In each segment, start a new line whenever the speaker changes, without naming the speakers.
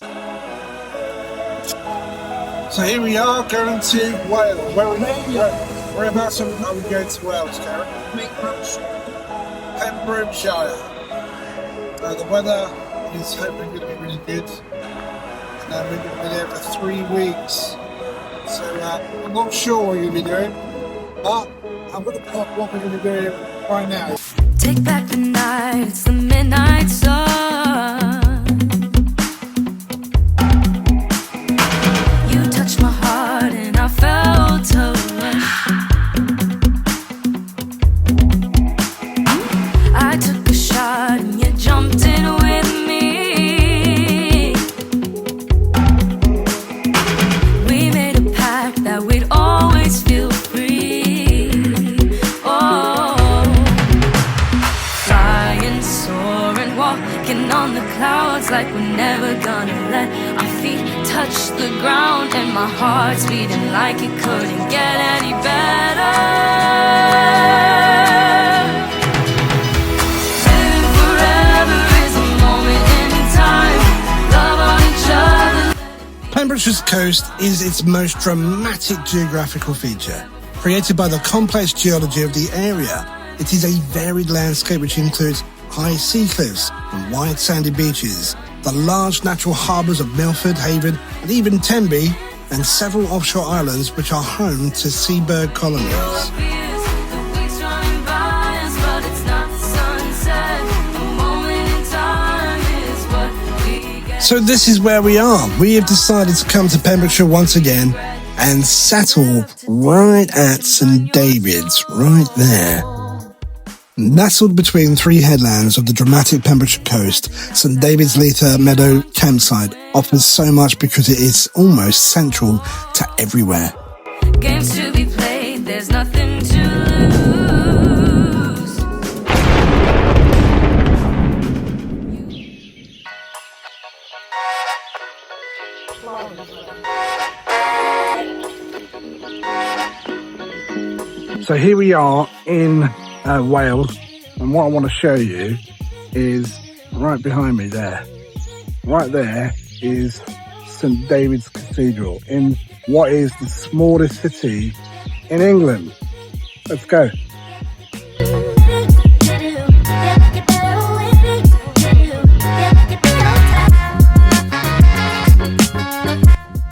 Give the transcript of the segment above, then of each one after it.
So here we are going to Wales. Whereabouts are we going to Wales, Karen? Pembrokeshire. The weather is hopefully going to be really good. We're going to be there for 3 weeks. So I'm not sure what you're going to be doing, but I'm going to put what we're going to be doing right now.
Take back the night, it's the midnight sun. You touched my heart and I felt a rush. I took a shot and you jumped in with me. We made a pact that we'd always feel free. Oh, flying, soaring, walking on the clouds like we're never gonna let our feet touch the ground. And my heart's beating like it couldn't get any better. Living forever is a moment in time. Love on each other.
Pembrokeshire's coast is its most dramatic geographical feature. Created by the complex geology of the area, it is a varied landscape which includes high sea cliffs and wide sandy beaches, the large natural harbours of Milford, Haven and even Tenby, and several offshore islands which are home to seabird colonies. So this is where we are. We have decided to come to Pembrokeshire once again and settle right at St David's, right there. Nestled between 3 headlands of the dramatic Pembrokeshire coast, St David's Letha Meadow campsite offers so much because it is almost central to everywhere.
Games to be played, there's nothing to lose.
So here we are in Wales, and what I want to show you is right behind me there. Right there is St David's Cathedral in what is the smallest city in England. Let's go.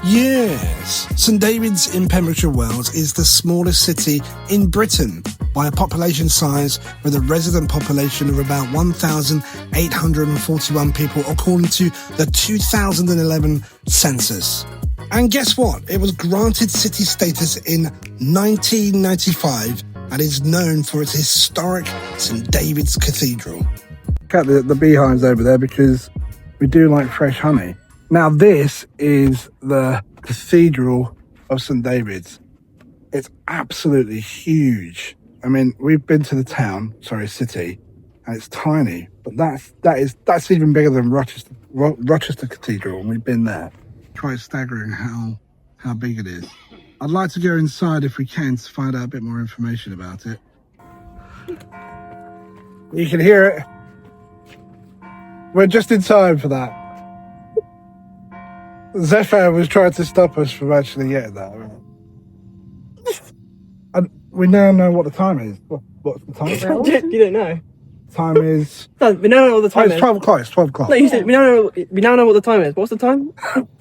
Yes, St David's in Pembrokeshire, Wales is the smallest city in Britain by a population size with a resident population of about 1,841 people according to the 2011 census. And guess what? It was granted city status in 1995 and is known for its historic St David's Cathedral. Look at the beehives over there because we do like fresh honey. Now this is the Cathedral of St David's. It's absolutely huge. I mean, we've been to the city, and it's tiny, but that's even bigger than Rochester Cathedral, and we've been there. Quite staggering how big it is. I'd like to go inside if we can to find out a bit more information about it. You can hear it. We're just in time for that. Zephyr was trying to stop us from actually getting that. And we now know what the time is. What's the time?
You don't know.
Time is...
No, we now know what the time is.
It's 12 o'clock. It's 12 o'clock.
No, you said we now know what the time is. What's the time?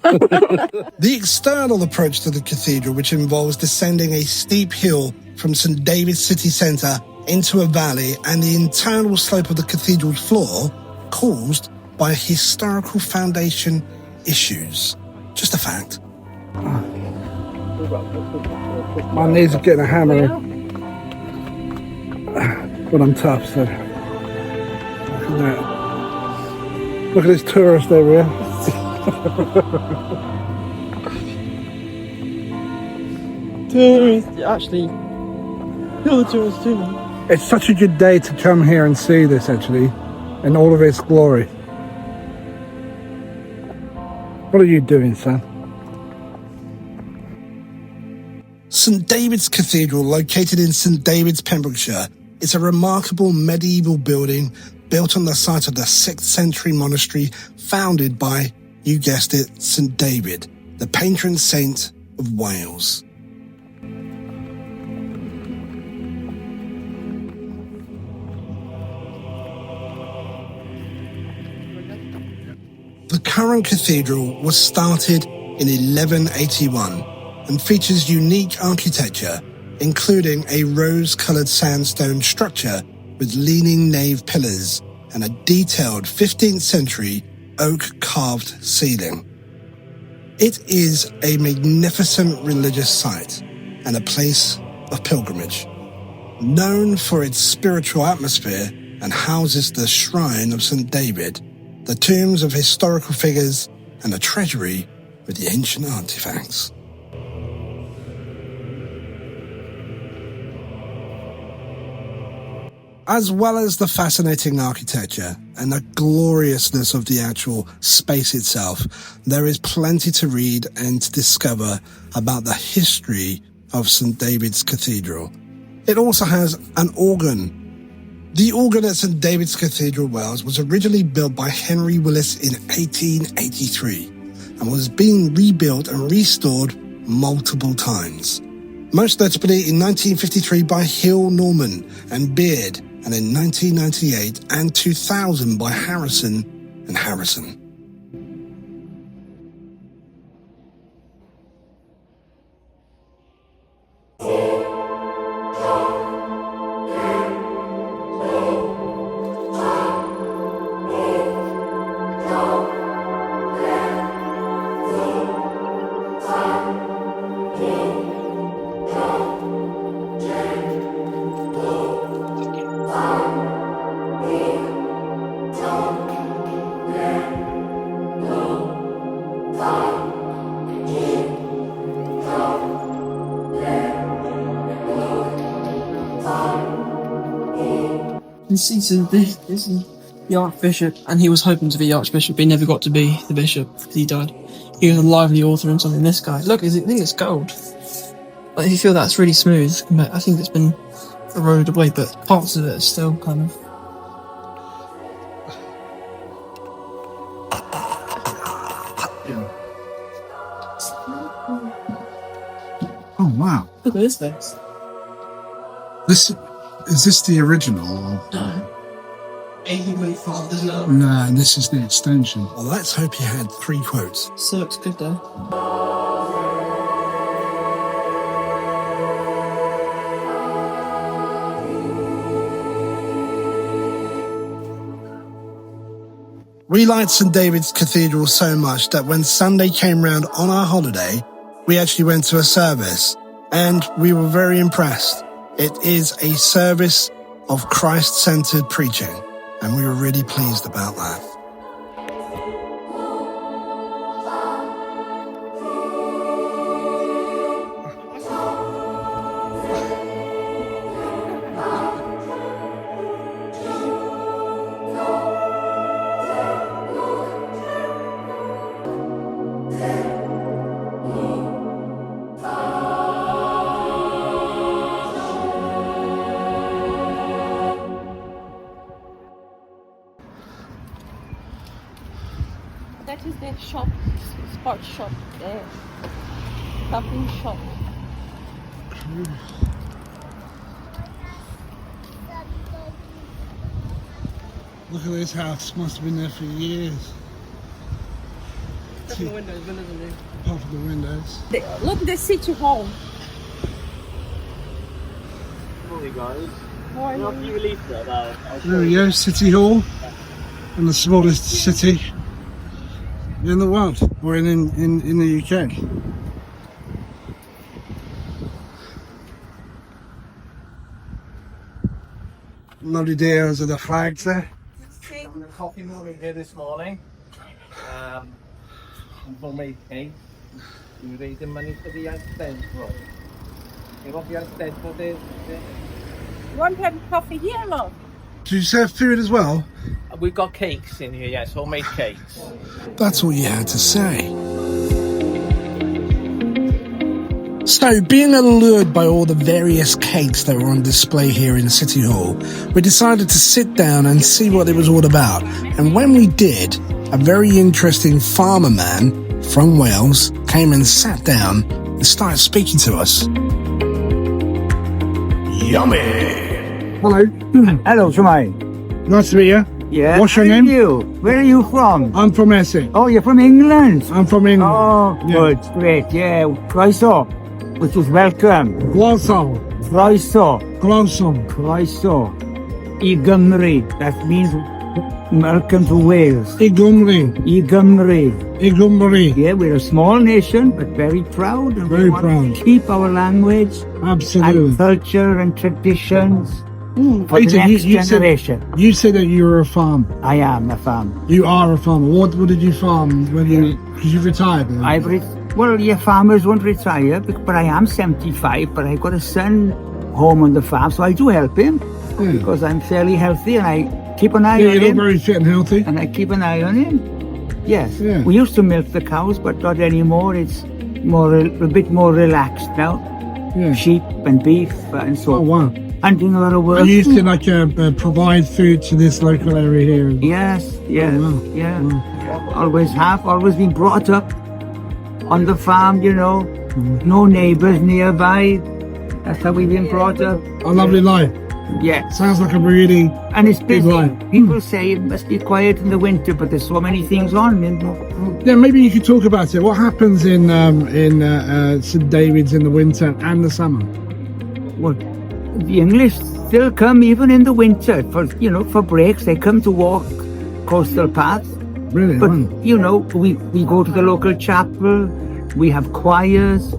The external approach to the cathedral, which involves descending a steep hill from St David's city centre into a valley, and the internal slope of the cathedral's floor caused by historical foundation issues. Just a fact. My knees are getting a hammer. But I'm tough, so... Look at this tourist over here.
Tourist, actually, you're the tourist too, man.
It's such a good day to come here and see this, actually, in all of its glory. What are you doing, son? St David's Cathedral, located in St David's, Pembrokeshire, is a remarkable medieval building built on the site of the 6th century monastery founded by You guessed it, St. David, the patron saint of Wales. The current cathedral was started in 1181 and features unique architecture, including a rose-coloured sandstone structure with leaning nave pillars and a detailed 15th century oak-carved ceiling. It is a magnificent religious site and a place of pilgrimage, known for its spiritual atmosphere, and houses the shrine of St. David, the tombs of historical figures, and a treasury with the ancient artifacts. As well as the fascinating architecture and the gloriousness of the actual space itself, there is plenty to read and to discover about the history of St. David's Cathedral. It also has an organ. The organ at St. David's Cathedral, Wales, was originally built by Henry Willis in 1883 and was being rebuilt and restored multiple times. Most notably in 1953 by Hill, Norman and Beard, and in 1998 and 2000 by Harrison and Harrison.
This is the Archbishop, and he was hoping to be Archbishop, but he never got to be the Bishop because he died. He was a lively author and something. This guy, look, I think it's gold. Like, if you feel that's really smooth, but I think it's been eroded away, but parts of it are still kind of.
Oh wow!
Look at this face.
Is this the original? Or?
No. 1825, doesn't it?
No, this is the extension.
Well, let's hope you had 3 quotes.
So looks good though.
We liked St. David's Cathedral so much that when Sunday came round on our holiday, we actually went to a service, and we were very impressed. It is a service of Christ-centered preaching, and we were really pleased about that.
That is the shop, sports shop there. Shopping shop.
Look at this house. Must have been there for years.
Look at the windows, windows are new.
Apart from the windows.
Look the city hall.
Morning, guys.
Morning.
After you release it,
There we go, City Hall, and the smallest city in the world, or in the UK. Lovely deals of the flags there.
Having a coffee morning here this morning. Homemade cake. You raising money for the young stand for. You want the young stand for this?
You want to have coffee here, love?
Do you serve food as well?
We've got cakes in here, yes, homemade cakes.
That's all you had to say. So, being allured by all the various cakes that were on display here in City Hall, we decided to sit down and see what it was all about. And when we did, a very interesting farmer man from Wales came and sat down and started speaking to us. Yummy!
Hello.
Hello, Shumai.
Nice to meet you.
Yeah.
What's your
How are
name?
you? Where are you from?
I'm from Essex.
Oh, you're from England.
I'm from England.
Oh,
Yeah.
good, great. Yeah, Croeso, which is welcome.
Walsall.
Croeso,
Glossom.
Croeso. I Gymru. That means welcome to Wales.
Igumri.
I Gymru.
Igumri.
Yeah, we're a small nation, but very proud. And
Very
we want
proud.
to keep our language
Absolutely.
and culture and traditions for
Peter,
the next
you said-
generation.
You said that you were a farmer.
I am a farmer.
You are a farmer. What did you farm when you? Because you retired. then?
Well, yeah, farmers won't retire, but I am 75, but I've got a son home on the farm, so I do help him
Yeah.
because I'm fairly healthy and I keep an eye
Yeah,
on
you look
him.
very fit and healthy.
And I keep an eye on him. Yes.
Yeah.
We used to milk the cows, but not anymore. It's a bit more relaxed now.
Yeah.
Sheep and beef and so
Oh wow.
hunting a lot of work.
And you used to like provide food to this local area here.
Yes, yes,
Oh, wow.
yeah.
Wow.
Always been brought up on the farm, you know.
Mm-hmm.
No neighbours nearby. That's how we've been brought up.
A lovely life.
Yeah.
Sounds like a really.
And it's busy.
life.
People say it must be quiet in the winter, but there's so many things on.
Yeah, maybe you could talk about it. What happens in St David's in the winter and the summer?
Well, the English still come even in the winter for breaks. They come to walk coastal paths.
Really?
But,
Wow.
we go to the local chapel. We have choirs.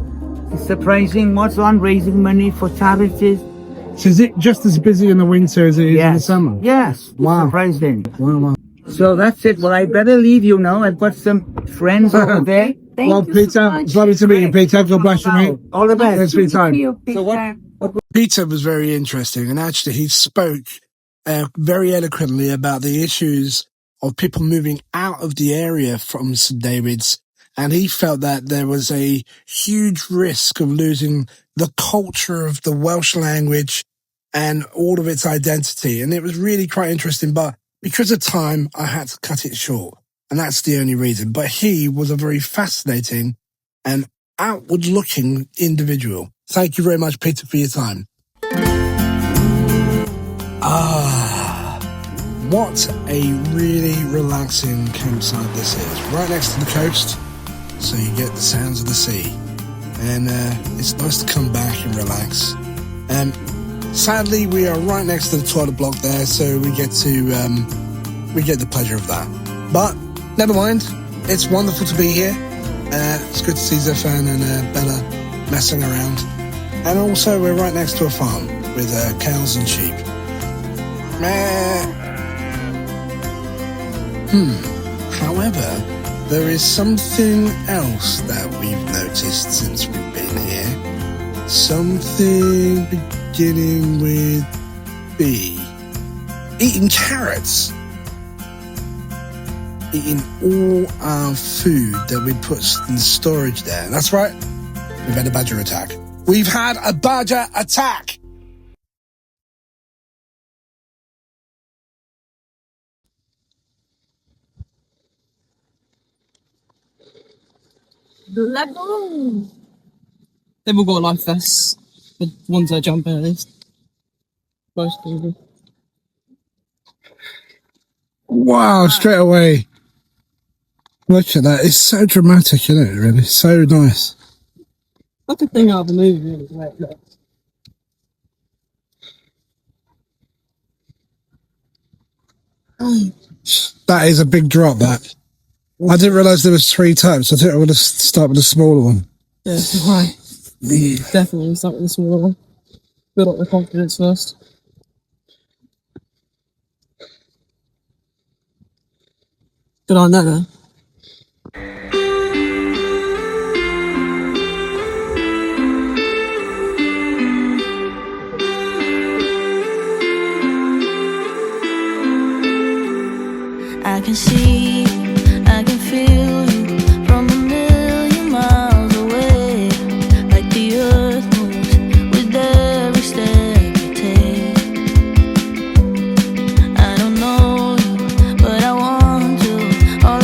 It's surprising what's on, raising money for charities.
So is it just as busy in the winter as it is in the summer?
Yes.
Wow.
Surprising.
Wow, wow.
So that's it. Well, I better leave you now. I've got some friends over there.
Thank
Well,
you
Peter,
so much.
it's lovely to meet you, Peter. God bless you, mate.
All the best.
Thanks for your time.
So what?
Peter was very interesting, and actually he spoke very eloquently about the issues of people moving out of the area from St David's, and he felt that there was a huge risk of losing the culture of the Welsh language and all of its identity. And it was really quite interesting, but because of time, I had to cut it short, and that's the only reason. But he was a very fascinating and outward-looking individual. Thank you very much, Peter, for your time. What a really relaxing campsite this is. Right next to the coast, so you get the sounds of the sea. And it's nice to come back and relax. Sadly, we are right next to the toilet block there, so we get the pleasure of that. But never mind, it's wonderful to be here. It's good to see Zefan and Bella messing around. And also, we're right next to a farm with cows and sheep. Meh. However, there is something else that we've noticed since we've been here. Something beginning with B. Eating carrots. Eating all our food that we put in storage there. That's right. We've had a badger attack. We've had a badger attack.
Lagoon.
They've all got life vests. The ones that jump in at least. Most people.
Wow, straight away. Look at that. It's so dramatic, isn't it, really? So nice.
Like a thing out of a movie, really. Right, look.
That is a big drop, that. I didn't realise there was 3 types. I think I would have started with a smaller one.
Yeah, right. Definitely start with the smaller one. Build up the confidence first. Good on that, though.
I can see, I can feel you from a million miles away. Like the earth moves with every step you take. I don't know you, but I want to. All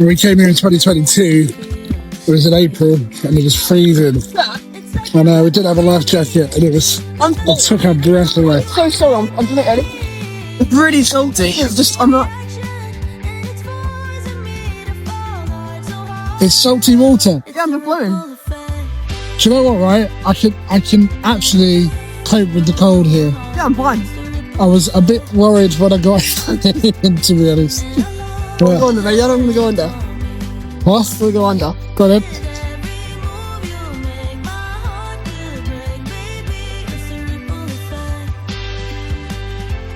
We came here in 2022. It was in April and it was freezing. And we didn't have a life jacket and it took our breath away.
So sorry, I'm doing it, Eddie. It's really salty. It's just, I'm not.
It's salty water.
Yeah, I'm just blowing.
Do you know what, right? I can actually cope with the cold here.
Yeah, I'm fine.
I was a bit worried when I got in, to be honest.
Go under, mate. I don't want to go under.
What?
We'll go under.
Got it.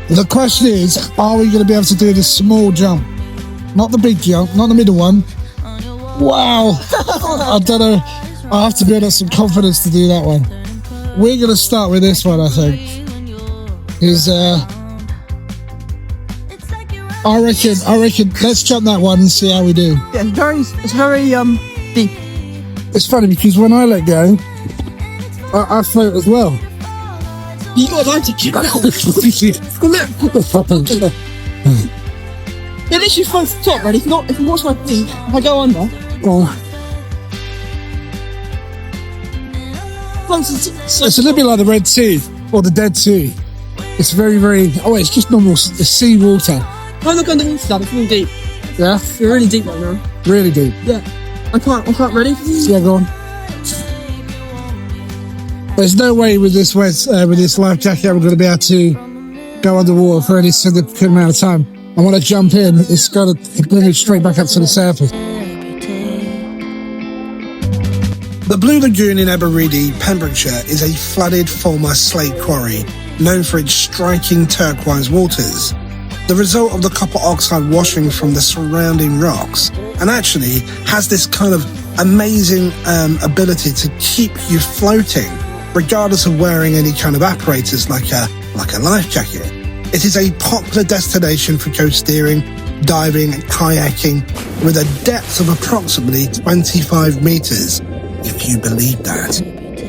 The question is, are we going to be able to do this small jump? Not the big jump, not the middle one. Wow! I don't know. I have to build up some confidence to do that one. We're going to start with this one, I think. I reckon, let's jump that one and see how we do.
Yeah, it's very deep.
It's funny because when I let go, I float as well.
You got a life jacket. Yeah, literally float to the top, right? If you watch my feet, if I go under,
it's a little bit like the Red Sea or the Dead Sea. It's very, very. Oh, it's just normal sea water.
I look underneath that. It's really deep.
Yeah,
You're really deep right now.
really deep.
Yeah. I can't. Ready?
Yeah, go on. There's no way with this life jacket we're going to be able to go underwater for any significant amount of time. I want to jump in. It's got to bring it straight back up to the surface.
The Blue Lagoon in Ebereedy, Pembrokeshire, is a flooded former slate quarry known for its striking turquoise waters, the result of the copper oxide washing from the surrounding rocks, and actually has this kind of amazing ability to keep you floating regardless of wearing any kind of apparatus like a life jacket. It is a popular destination for coast steering, diving and kayaking with a depth of approximately 25 metres, if you believe that.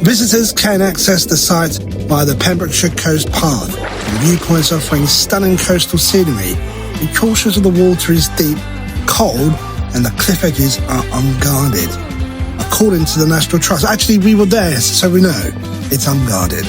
Visitors can access the site via the Pembrokeshire Coast Path, and viewpoints offering stunning coastal scenery. Be cautious of the water is deep, cold, and the cliff edges are unguarded. According to the National Trust, actually we were there, so we know it's unguarded.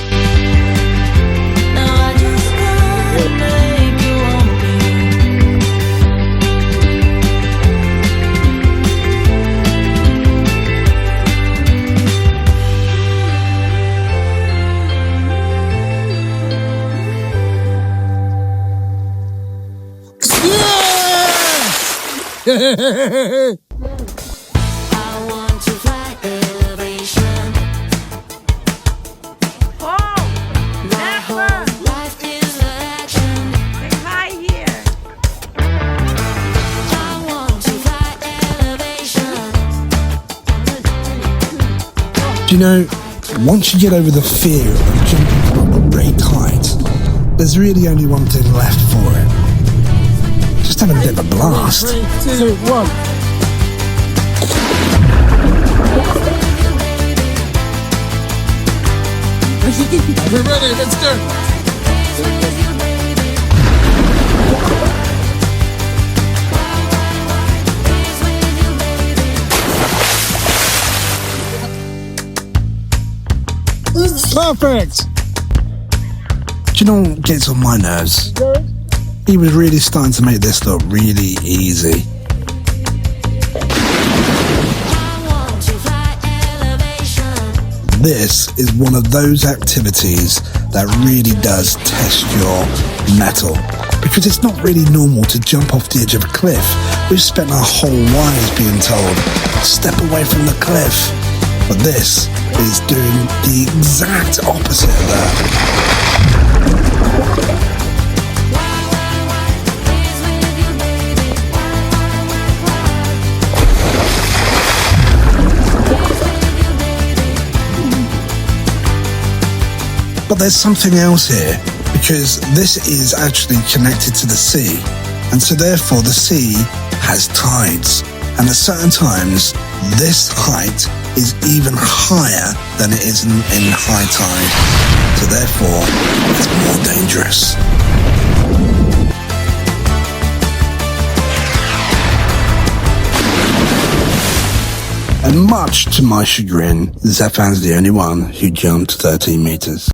Do you know, once you get over the fear of jumping from a great height, there's really only one thing left for it. Just have a bit of a blast.
3, 2, 1.
We're ready, let's go. Perfect.
Do you know what gets on my nerves? He was really starting to make this look really easy. This is one of those activities that really does test your mettle, because it's not really normal to jump off the edge of a cliff. We've spent our whole lives being told, step away from the cliff. But this is doing the exact opposite of that. But there's something else here, because this is actually connected to the sea, and so therefore the sea has tides, and at certain times this height is even higher than it is in high tide, so therefore it's more dangerous. And much to my chagrin, Zefan's the only one who jumped 13 meters.